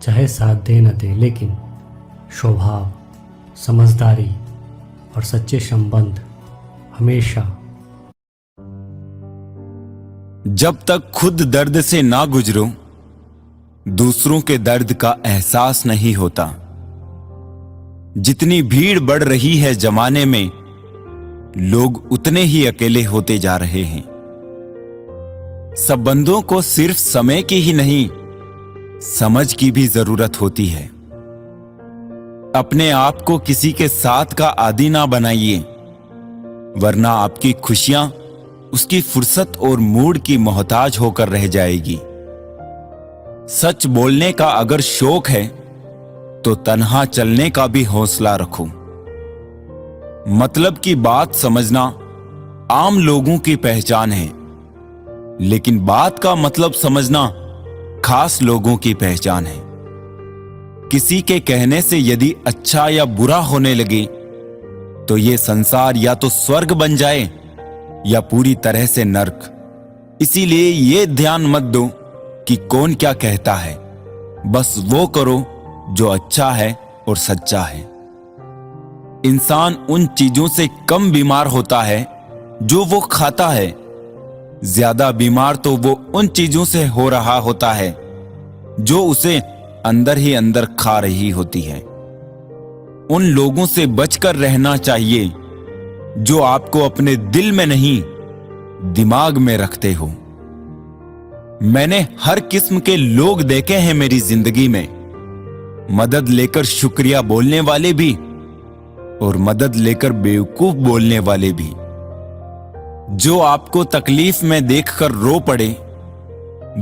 चाहे साथ दे न दे, लेकिन स्वभाव, समझदारी और सच्चे संबंध हमेशा। जब तक खुद दर्द से ना गुजरो, दूसरों के दर्द का एहसास नहीं होता। जितनी भीड़ बढ़ रही है जमाने में, लोग उतने ही अकेले होते जा रहे हैं। संबंधों को सिर्फ समय की ही नहीं, समझ की भी जरूरत होती है। अपने आप को किसी के साथ का आदी ना बनाइए, वरना आपकी खुशियां उसकी फुर्सत और मूड की मोहताज होकर रह जाएगी। सच बोलने का अगर शौक है तो तन्हा चलने का भी हौसला रखो। मतलब की बात समझना आम लोगों की पहचान है, लेकिन बात का मतलब समझना खास लोगों की पहचान है। किसी के कहने से यदि अच्छा या बुरा होने लगे तो ये संसार या तो स्वर्ग बन जाए या पूरी तरह से नर्क। इसीलिए ये ध्यान मत दो कि कौन क्या कहता है, बस वो करो जो अच्छा है और सच्चा है। इंसान उन चीजों से कम बीमार होता है जो वो खाता है, ज्यादा बीमार तो वो उन चीजों से हो रहा होता है जो उसे अंदर ही अंदर खा रही होती है। उन लोगों से बचकर रहना चाहिए जो आपको अपने दिल में नहीं, दिमाग में रखते हो। मैंने हर किस्म के लोग देखे हैं मेरी जिंदगी में, मदद लेकर शुक्रिया बोलने वाले भी और मदद लेकर बेवकूफ बोलने वाले भी। जो आपको तकलीफ में देखकर रो पड़े,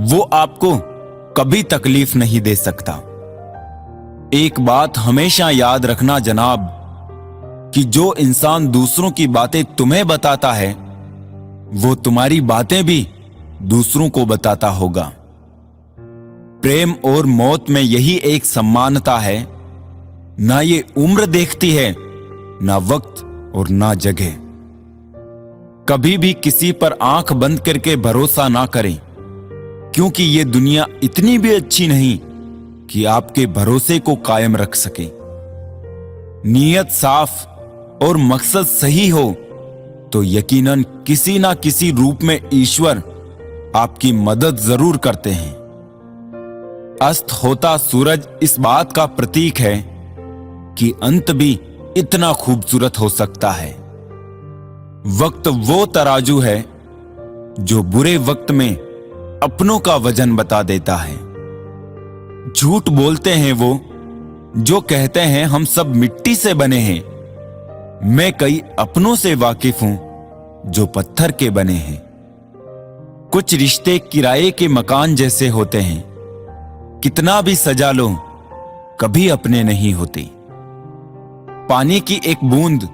वो आपको कभी तकलीफ नहीं दे सकता। एक बात हमेशा याद रखना जनाब, कि जो इंसान दूसरों की बातें तुम्हें बताता है, वो तुम्हारी बातें भी दूसरों को बताता होगा। प्रेम और मौत में यही एक समानता है, ना ये उम्र देखती है, ना वक्त और ना जगह। कभी भी किसी पर आंख बंद करके भरोसा ना करें, क्योंकि ये दुनिया इतनी भी अच्छी नहीं कि आपके भरोसे को कायम रख सके। नीयत साफ और मकसद सही हो तो यकीनन किसी ना किसी रूप में ईश्वर आपकी मदद जरूर करते हैं। अस्त होता सूरज इस बात का प्रतीक है कि अंत भी इतना खूबसूरत हो सकता है। वक्त वो तराजू है जो बुरे वक्त में अपनों का वजन बता देता है। झूठ बोलते हैं वो जो कहते हैं हम सब मिट्टी से बने हैं। मैं कई अपनों से वाकिफ हूं जो पत्थर के बने हैं। कुछ रिश्ते किराए के मकान जैसे होते हैं, कितना भी सजा लो कभी अपने नहीं होते। पानी की एक बूंद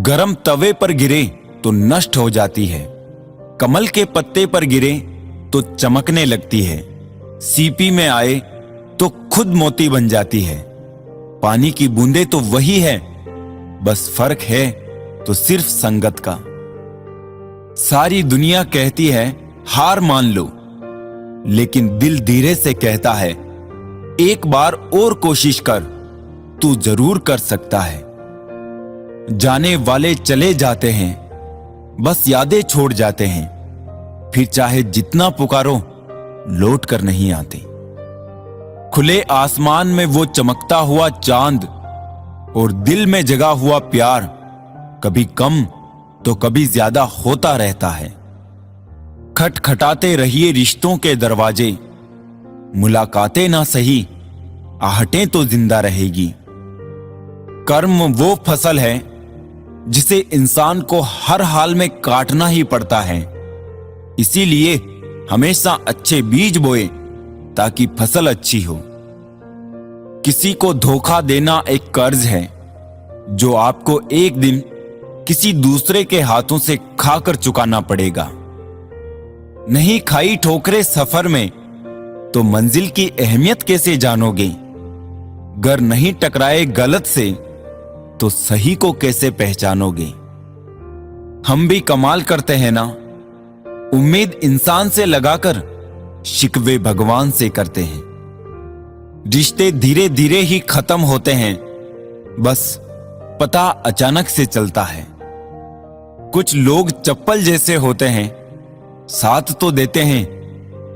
गरम तवे पर गिरे तो नष्ट हो जाती है, कमल के पत्ते पर गिरे तो चमकने लगती है, सीपी में आए तो खुद मोती बन जाती है। पानी की बूंदें तो वही है, बस फर्क है तो सिर्फ संगत का। सारी दुनिया कहती है हार मान लो, लेकिन दिल धीरे से कहता है एक बार और कोशिश कर, तू जरूर कर सकता है। जाने वाले चले जाते हैं, बस यादें छोड़ जाते हैं, फिर चाहे जितना पुकारो लौट कर नहीं आते। खुले आसमान में वो चमकता हुआ चांद और दिल में जगा हुआ प्यार कभी कम तो कभी ज्यादा होता रहता है। खटखटाते रहिए रिश्तों के दरवाजे, मुलाकातें ना सही आहटें तो जिंदा रहेगी। कर्म वो फसल है जिसे इंसान को हर हाल में काटना ही पड़ता है। इसीलिए हमेशा अच्छे बीज बोए ताकि फसल अच्छी हो। किसी को धोखा देना एक कर्ज है जो आपको एक दिन किसी दूसरे के हाथों से खाकर चुकाना पड़ेगा। नहीं खाई ठोकरें सफर में तो मंजिल की अहमियत कैसे जानोगे? गर नहीं टकराए गलत से तो सही को कैसे पहचानोगे? हम भी कमाल करते हैं ना, उम्मीद इंसान से लगाकर शिकवे भगवान से करते हैं। रिश्ते धीरे धीरे ही खत्म होते हैं, बस पता अचानक से चलता है। कुछ लोग चप्पल जैसे होते हैं, साथ तो देते हैं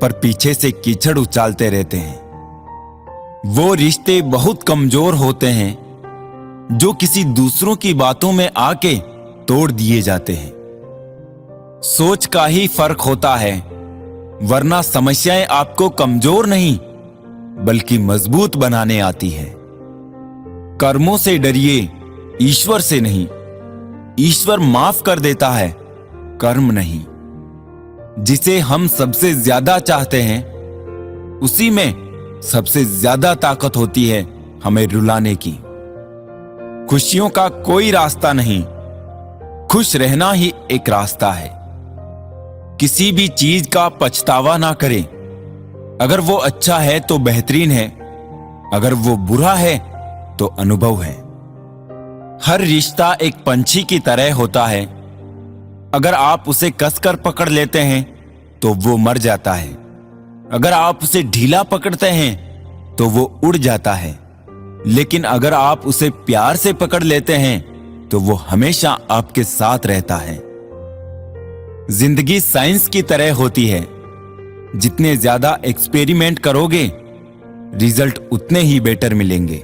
पर पीछे से कीचड़ उछालते रहते हैं। वो रिश्ते बहुत कमजोर होते हैं जो किसी दूसरों की बातों में आके तोड़ दिए जाते हैं। सोच का ही फर्क होता है, वरना समस्याएं आपको कमजोर नहीं बल्कि मजबूत बनाने आती है। कर्मों से डरिए, ईश्वर से नहीं। ईश्वर माफ कर देता है, कर्म नहीं। जिसे हम सबसे ज्यादा चाहते हैं उसी में सबसे ज्यादा ताकत होती है हमें रुलाने की। खुशियों का कोई रास्ता नहीं, खुश रहना ही एक रास्ता है। किसी भी चीज का पछतावा ना करें। अगर वो अच्छा है तो बेहतरीन है, अगर वो बुरा है तो अनुभव है। हर रिश्ता एक पंछी की तरह होता है। अगर आप उसे कसकर पकड़ लेते हैं तो वो मर जाता है, अगर आप उसे ढीला पकड़ते हैं तो वो उड़ जाता है, लेकिन अगर आप उसे प्यार से पकड़ लेते हैं तो वो हमेशा आपके साथ रहता है। जिंदगी साइंस की तरह होती है। जितने ज्यादा एक्सपेरिमेंट करोगे रिजल्ट उतने ही बेटर मिलेंगे।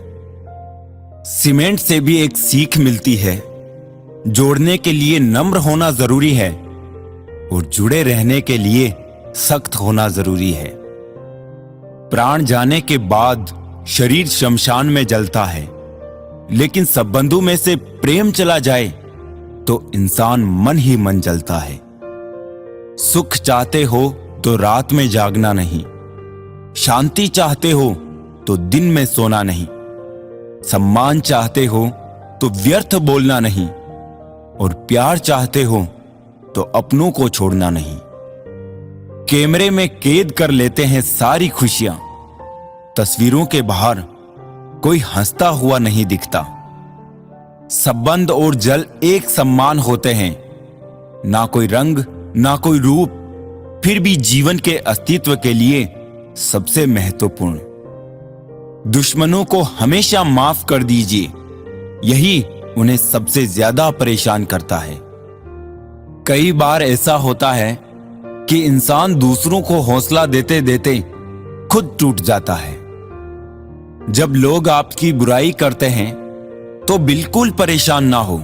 सीमेंट से भी एक सीख मिलती है, जोड़ने के लिए नम्र होना जरूरी है और जुड़े रहने के लिए सख्त होना जरूरी है। प्राण जाने के बाद शरीर शमशान में जलता है, लेकिन संबंधों में से प्रेम चला जाए तो इंसान मन ही मन जलता है। सुख चाहते हो तो रात में जागना नहीं, शांति चाहते हो तो दिन में सोना नहीं, सम्मान चाहते हो तो व्यर्थ बोलना नहीं, और प्यार चाहते हो तो अपनों को छोड़ना नहीं। कैमरे में कैद कर लेते हैं सारी खुशियां, तस्वीरों के बाहर कोई हंसता हुआ नहीं दिखता। संबंध और जल एक समान होते हैं, ना कोई रंग ना कोई रूप, फिर भी जीवन के अस्तित्व के लिए सबसे महत्वपूर्ण। दुश्मनों को हमेशा माफ कर दीजिए, यही उन्हें सबसे ज्यादा परेशान करता है। कई बार ऐसा होता है कि इंसान दूसरों को हौसला देते देते खुद टूट जाता है। जब लोग आपकी बुराई करते हैं तो बिल्कुल परेशान ना हो।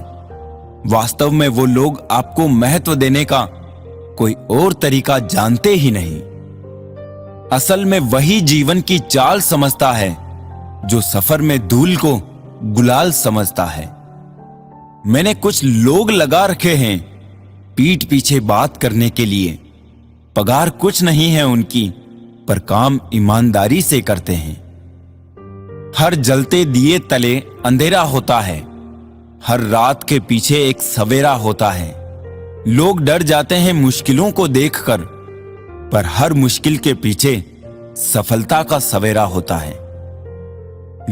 वास्तव में वो लोग आपको महत्व देने का कोई और तरीका जानते ही नहीं। असल में वही जीवन की चाल समझता है जो सफर में धूल को गुलाल समझता है। मैंने कुछ लोग लगा रखे हैं पीठ पीछे बात करने के लिए। पगार कुछ नहीं है उनकी, पर काम ईमानदारी से करते हैं। हर जलते दिए तले अंधेरा होता है, हर रात के पीछे एक सवेरा होता है। लोग डर जाते हैं मुश्किलों को देखकर, पर हर मुश्किल के पीछे सफलता का सवेरा होता है।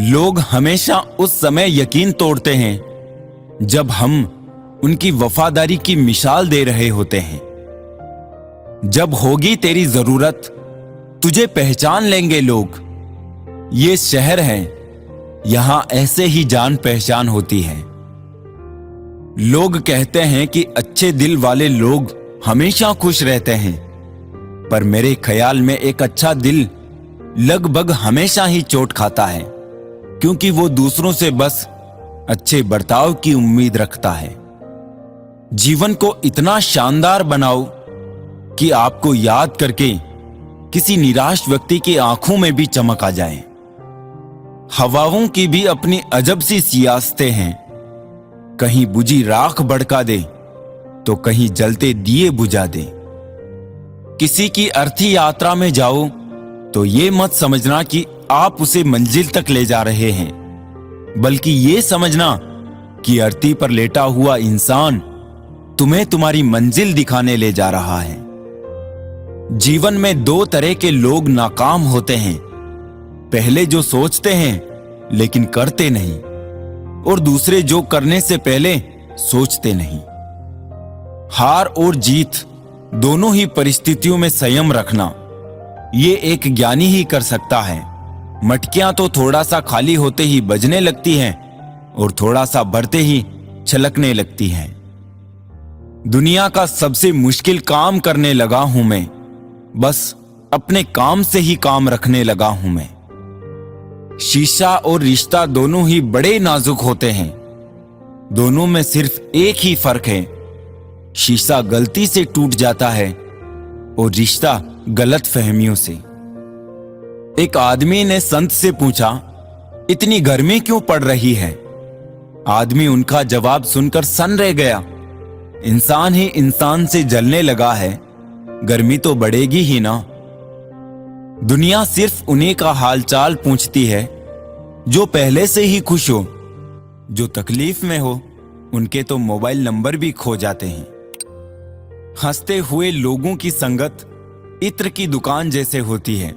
लोग हमेशा उस समय यकीन तोड़ते हैं जब हम उनकी वफादारी की मिसाल दे रहे होते हैं। जब होगी तेरी जरूरत तुझे पहचान लेंगे लोग। ये शहर है, यहां ऐसे ही जान पहचान होती है। लोग कहते हैं कि अच्छे दिल वाले लोग हमेशा खुश रहते हैं, पर मेरे ख्याल में एक अच्छा दिल लगभग हमेशा ही चोट खाता है, क्योंकि वो दूसरों से बस अच्छे बर्ताव की उम्मीद रखता है। जीवन को इतना शानदार बनाओ कि आपको याद करके किसी निराश व्यक्ति की आंखों में भी चमक आ जाए। हवाओं की भी अपनी अजब सी सियासतें हैं, कहीं बुझी राख भड़का दे तो कहीं जलते दिए बुझा दे। किसी की अर्थी यात्रा में जाओ तो ये मत समझना कि आप उसे मंजिल तक ले जा रहे हैं, बल्कि ये समझना कि अर्थी पर लेटा हुआ इंसान तुम्हें तुम्हारी मंजिल दिखाने ले जा रहा है। जीवन में दो तरह के लोग नाकाम होते हैं, पहले जो सोचते हैं लेकिन करते नहीं, और दूसरे जो करने से पहले सोचते नहीं। हार और जीत दोनों ही परिस्थितियों में संयम रखना ये एक ज्ञानी ही कर सकता है। मटकियां तो थोड़ा सा खाली होते ही बजने लगती हैं और थोड़ा सा भरते ही छलकने लगती हैं। दुनिया का सबसे मुश्किल काम करने लगा हूं मैं, बस अपने काम से ही काम रखने लगा हूं मैं। शीशा और रिश्ता दोनों ही बड़े नाजुक होते हैं, दोनों में सिर्फ एक ही फर्क है, शीशा गलती से टूट जाता है और रिश्ता गलत फहमियों से। एक आदमी ने संत से पूछा, इतनी गर्मी क्यों पड़ रही है? आदमी उनका जवाब सुनकर सन रह गया। इंसान ही इंसान से जलने लगा है, गर्मी तो बढ़ेगी ही ना। दुनिया सिर्फ उन्हीं का हालचाल पूछती है जो पहले से ही खुश हो, जो तकलीफ में हो उनके तो मोबाइल नंबर भी खो जाते हैं। हंसते हुए लोगों की संगत इत्र की दुकान जैसे होती है,